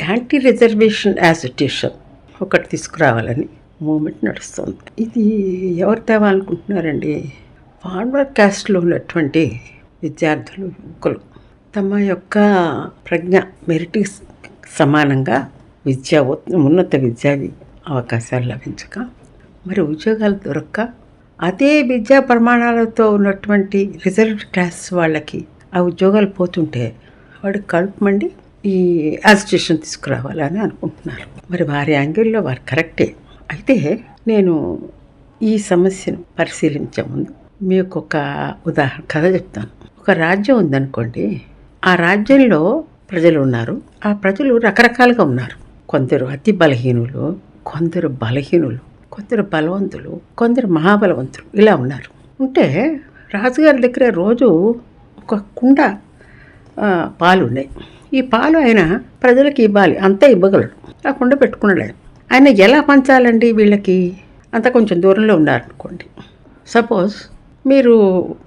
Anti reservation agitation ఒకటి తీసుకురావాలని moment నడుస్తుంది. ఇది ఎవరు తేవాలనుకుంటున్నారండి? ఫార్వర్డ్ క్యాస్ట్లో ఉన్నటువంటి విద్యార్థులు, యువకులు తమ యొక్క ప్రజ్ఞ మెరిట్కి సమానంగా ఉన్నత విద్యా అవకాశాలు లభించక, మరి ఉద్యోగాలు దొరక్క, అదే విద్యా ప్రమాణాలతో ఉన్నటువంటి రిజర్వ్డ్ క్లాస్ వాళ్ళకి ఆ ఉద్యోగాలు పోతుంటే వాడికి కడుపుమండి ఈ యాజిటేషన్ తీసుకురావాలని అనుకుంటున్నారు. మరి వారి యాంగిల్లో వారు కరెక్టే. అయితే నేను ఈ సమస్యను పరిశీలించే ముందు మీకు ఒక ఉదాహరణ కథ చెప్తాను. ఒక రాజ్యం ఉందనుకోండి. ఆ రాజ్యంలో ప్రజలు ఉన్నారు. ఆ ప్రజలు రకరకాలుగా ఉన్నారు. కొందరు అతి బలహీనులు, కొందరు బలహీనులు, కొందరు బలవంతులు, కొందరు మహాబలవంతులు, ఇలా ఉన్నారు. ఉంటే రాజుగారి దగ్గర రోజు ఒక కుండ పాలు ఉన్నాయి. ఈ పాలు ఆయన ప్రజలకు ఇవ్వాలి, అంతా ఇవ్వగలడు. ఆ కుండ పెట్టుకున్నాడు. ఆయన ఎలా పంచాలండి వీళ్ళకి? అంత కొంచెం దూరంలో ఉన్నారనుకోండి. సపోజ్ మీరు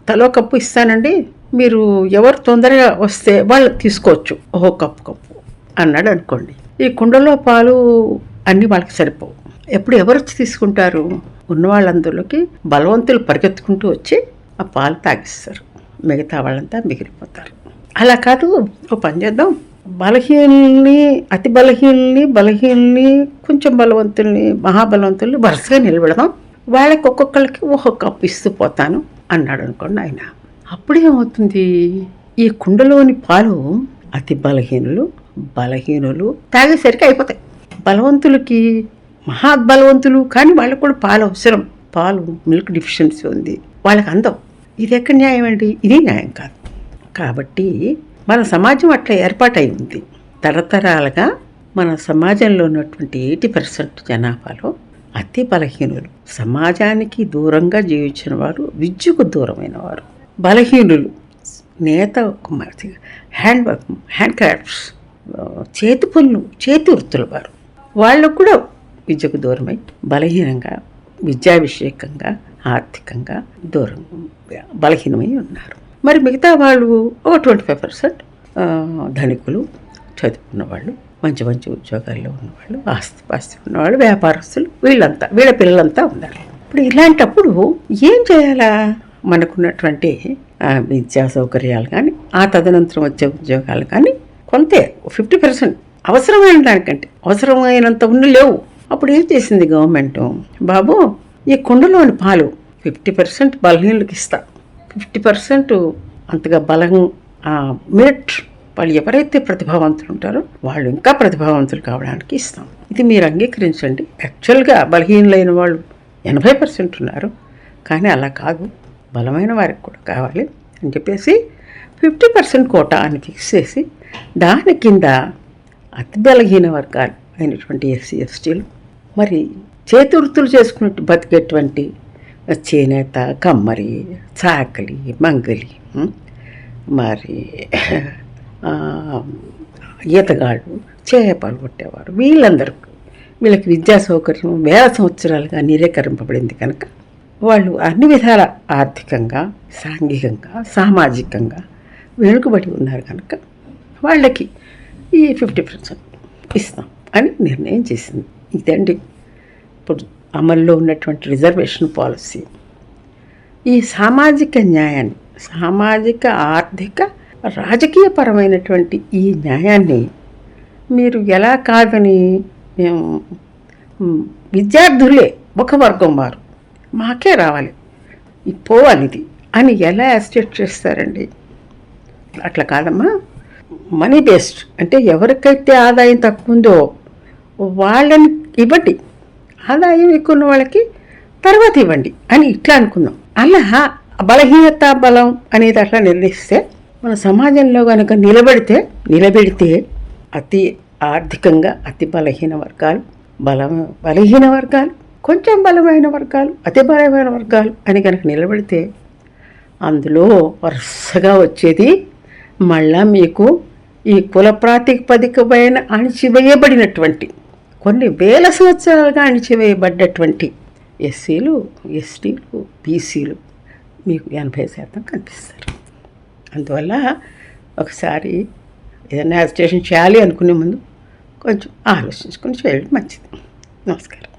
తలో కప్పు ఇస్తానండి, మీరు ఎవరు తొందరగా వస్తే వాళ్ళు తీసుకోవచ్చు, ఓహో కప్పు అన్నాడు అనుకోండి. ఈ కుండలో పాలు అన్నీ వాళ్ళకి సరిపోవు. ఎప్పుడు ఎవరు వచ్చి తీసుకుంటారు? ఉన్న వాళ్ళందరిలోకి బలవంతులు పరిగెత్తుకుంటూ వచ్చి ఆ పాలు తాగిస్తారు. మిగతా వాళ్ళంతా మిగిలిపోతారు. అలా కాదు, ఓ పని చేద్దాం, బలహీనుల్ని, అతి బలహీనుల్ని, కొంచెం బలవంతుల్ని, మహాబలవంతుల్ని వరుసగా నిలబెడదాం, వాళ్ళకి ఒక్కొక్కరికి ఒక్కొక్క కప్పు ఇస్తూ పోతాను అన్నాడు అనుకోండి ఆయన. అప్పుడేమవుతుంది? ఈ కుండలోని పాలు అతి బలహీనులు తాగేసరికి అయిపోతాయి. బలవంతులకి, మహాబలవంతులు కానీ వాళ్ళకు కూడా పాలు అవసరం. పాలు మిల్క్ డెఫిషియన్సీ ఉంది, వాళ్ళకి అందం. ఇది ఎక్కడ న్యాయం అండి? ఇది న్యాయం కాదు. కాబట్టి మన సమాజం అట్లా ఏర్పాటై ఉంది. తరతరాలుగా మన సమాజంలో ఉన్నటువంటి 80% జనాభాలో అతి బలహీనులు, సమాజానికి దూరంగా జీవించిన వారు, విద్యకు దూరమైన వారు, బలహీనులు, నేత కుమార్తె, హ్యాండ్ క్రాఫ్ట్స్, చేతి పనులు, చేతి వృత్తుల వారు, వాళ్ళు కూడా విద్యకు దూరమై బలహీనంగా, విద్యాభిషేకంగా, ఆర్థికంగా బలహీనమై ఉన్నారు. మరి మిగతా వాళ్ళు ఒక 25% ధనికులు, చదువుకున్న వాళ్ళు, మంచి ఉద్యోగాల్లో ఉన్నవాళ్ళు, ఆస్తి ఉన్నవాళ్ళు, వ్యాపారస్తులు, వీళ్ళ పిల్లలంతా ఉన్నారు. ఇప్పుడు ఇలాంటప్పుడు ఏం చేయాలా? మనకున్నటువంటి విద్యా సౌకర్యాలు కానీ, ఆ తదనంతరం వచ్చే ఉద్యోగాలు కానీ కొంతే 50% అవసరమైన దానికంటే అవసరమైనంత లేవు. అప్పుడు ఏం చేసింది గవర్నమెంట్? బాబు, ఈ కుండలోని పాలు 50% బలహీనులకు ఇస్తా, 50% అంతగా మెరిట్ వాళ్ళు ఎవరైతే ప్రతిభావంతులు ఉంటారో వాళ్ళు ఇంకా ప్రతిభావంతులు కావడానికి ఇస్తాం. ఇది మీరు అంగీకరించండి. యాక్చువల్గా బలహీనులైన వాళ్ళు 80% ఉన్నారు, కానీ అలా కాదు, బలమైన వారికి కూడా కావాలి అని చెప్పేసి 50% కోటా అని ఫిక్స్ చేసి, దాని కింద అతి బలహీన వర్గాలు అయినటువంటి ఎస్సీ ఎస్టీలు, మరి చేతి వృత్తులు చేసుకున్నట్టు బతికేటువంటి చేనేత, కమ్మరి, చాకలి, మంగలి, మరి ఈతగాళ్ళు, చేపలు పట్టేవారు, వీళ్ళకి విద్యా సౌకర్యం వేల సంవత్సరాలుగా నిరీకరింపబడింది కనుక వాళ్ళు అన్ని విధాల ఆర్థికంగా, సాంఘికంగా, సామాజికంగా వెనుకబడి ఉన్నారు కనుక వాళ్ళకి ఈ 50% ఇస్తాం అని నిర్ణయం చేసింది. ఇదండి ఇప్పుడు అమల్లో ఉన్నటువంటి రిజర్వేషన్ పాలసీ. ఈ సామాజిక న్యాయాన్ని, సామాజిక, ఆర్థిక, రాజకీయపరమైనటువంటి ఈ న్యాయాన్ని మీరు ఎలా కాదని, మేము విద్యార్థులే ఒక వర్గం వారు, మాకే రావాలి, పోవాలిది అని ఎలా అస్టేట్ చేస్తారండి? అట్లా కాదమ్మా, మనీ బేస్డ్, అంటే ఎవరికైతే ఆదాయం తక్కువ ఉందో వాళ్ళని ఇవ్వండి, ఆదాయం ఎక్కువ ఉన్న వాళ్ళకి తర్వాత ఇవ్వండి అని ఇట్లా అనుకుందాం. అలా బలహీనత, బలం అనేది అట్లా నిర్ణయిస్తే మన సమాజంలో కనుక నిలబెడితే అతి ఆర్థికంగా అతి బలహీన వర్గాలు, బలహీన వర్గాలు, కొంచెం బలమైన వర్గాలు, అతి బలమైన వర్గాలు అని కనుక నిలబెడితే అందులో వరుసగా వచ్చేది మళ్ళా మీకు ఈ కుల ప్రాతిపదికపైన అణిచివేయబడినటువంటి, కొన్ని వేల సంవత్సరాలుగా అణిచివేయబడ్డటువంటి ఎస్సీలు, ఎస్టీలు, బీసీలు మీకు 80% కనిపిస్తారు. అందువల్ల ఒకసారి ఏదైనా యాజిటేషన్ చేయాలి అనుకునే ముందు కొంచెం ఆలోచించుకొని చేయడం మంచిది. నమస్కారం.